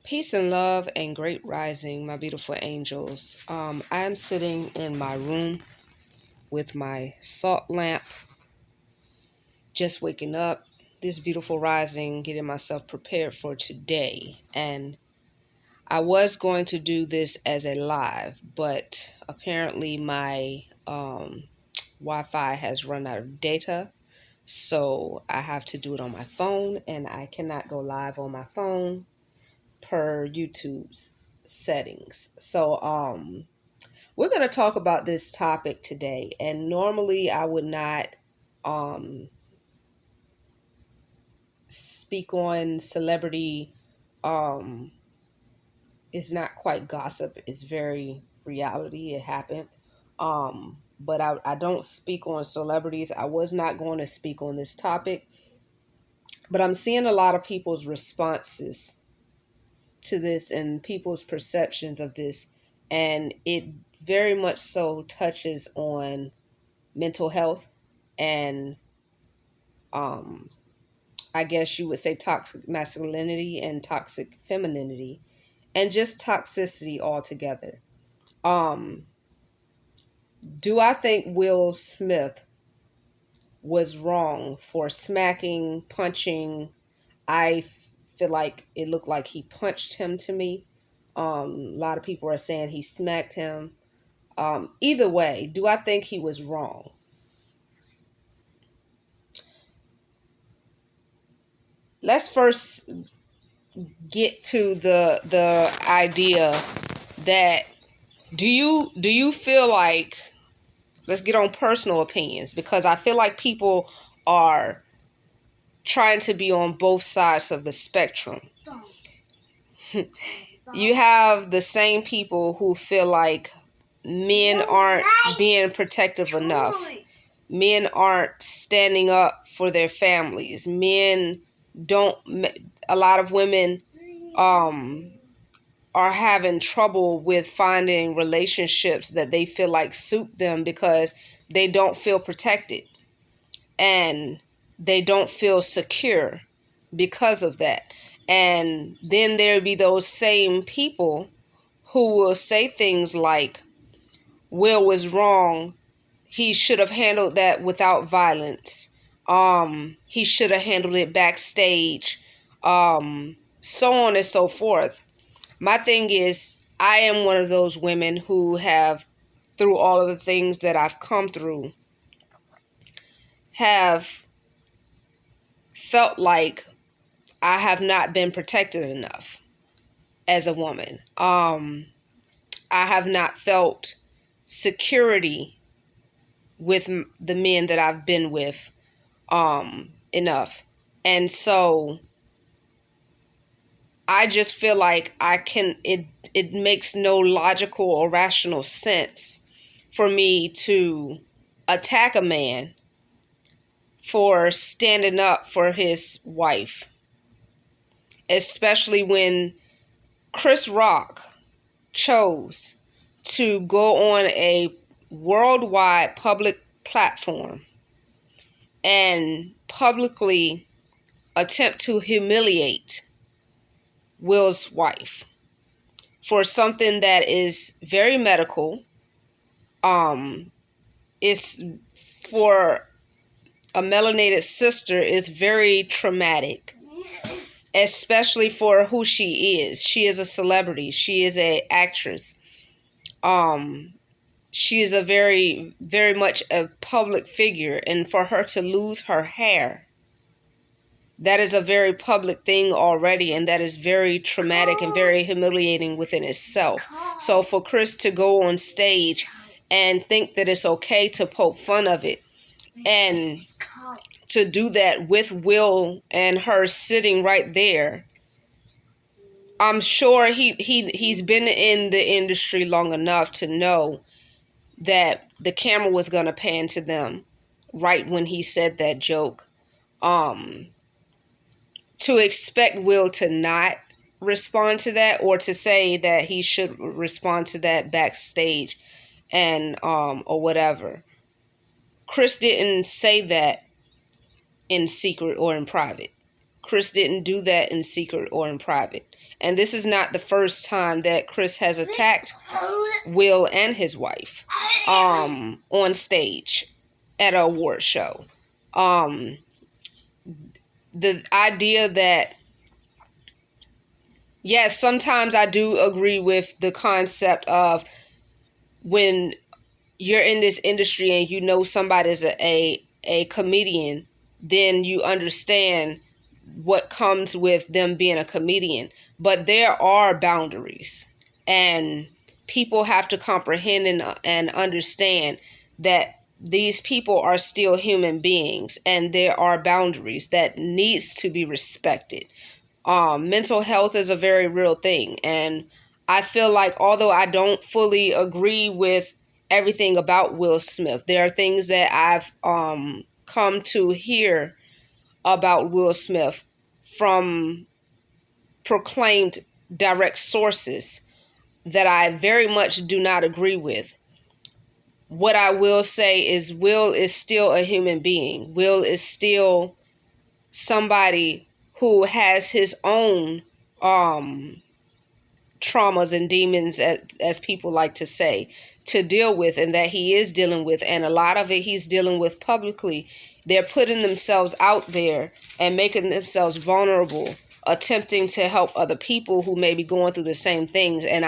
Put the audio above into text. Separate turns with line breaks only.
Peace and love and great rising, my beautiful angels. I am sitting in my room with my salt lamp, just waking up this beautiful rising, getting myself prepared for today. And I was going to do this as a live, but apparently my Wi-Fi has run out of data. So I have to do it on my phone, and I cannot go live on my phone per YouTube's settings. So we're going to talk about this topic today, and normally I would not um speak on celebrity. It's not quite gossip, it's very reality. It happened. But I don't speak on celebrities. I was not going to speak on this topic, but I'm seeing a lot of people's responses to this and people's perceptions of this, and it very much so touches on mental health and I guess you would say toxic masculinity and toxic femininity and just toxicity altogether. um do I think Will Smith was wrong for smacking, punching? I feel like it looked like he punched him to me. A lot of people are saying he smacked him. Either way, do I think he was wrong? Let's first get to the idea that do you feel like, let's get on personal opinions, because I feel like people are trying to be on both sides of the spectrum. You have the same people who feel like men aren't being protective enough. Men aren't standing up for their families. Men don't, a lot of women are having trouble with finding relationships that they feel like suit them because they don't feel protected and they don't feel secure because of that. And then there'll be those same people who will say things like, Will was wrong. He should have handled that without violence. He should have handled it backstage. So on and so forth. My thing is, I am one of those women who have, through all of the things that I've come through, have felt like I have not been protected enough as a woman. I have not felt security with the men that I've been with enough. And so I just feel like it makes no logical or rational sense for me to attack a man for standing up for his wife, especially when Chris Rock chose to go on a worldwide public platform and publicly attempt to humiliate Will's wife for something that is very medical. It's for a melanated sister is very traumatic, especially for who she is. She is a celebrity. She is an actress. She is a very, very much a public figure, and for her to lose her hair, that is a very public thing already, and that is very traumatic and very humiliating within itself. So for Chris to go on stage and think that it's okay to poke fun of it, and to do that with Will and her sitting right there, I'm sure he's been in the industry long enough to know that the camera was going to pan to them right when he said that joke. To expect Will to not respond to that, or to say that he should respond to that backstage and or whatever. Chris didn't say that in secret or in private. Chris didn't do that in secret or in private. And this is not the first time that Chris has attacked Will and his wife on stage at an award show. The idea that, yes, sometimes I do agree with the concept of when you're in this industry and you know somebody's a comedian, then you understand what comes with them being a comedian. But there are boundaries, and people have to comprehend and understand that these people are still human beings, and there are boundaries that needs to be respected. Mental health is a very real thing, and I feel like although I don't fully agree with everything about Will Smith, there are things that I've come to hear about Will Smith from proclaimed direct sources that I very much do not agree with. What I will say is Will is still a human being. Will is still somebody who has his own traumas and demons, as people like to say, to deal with, and that he is dealing with. And a lot of it he's dealing with publicly. They're putting themselves out there and making themselves vulnerable, attempting to help other people who may be going through the same things. And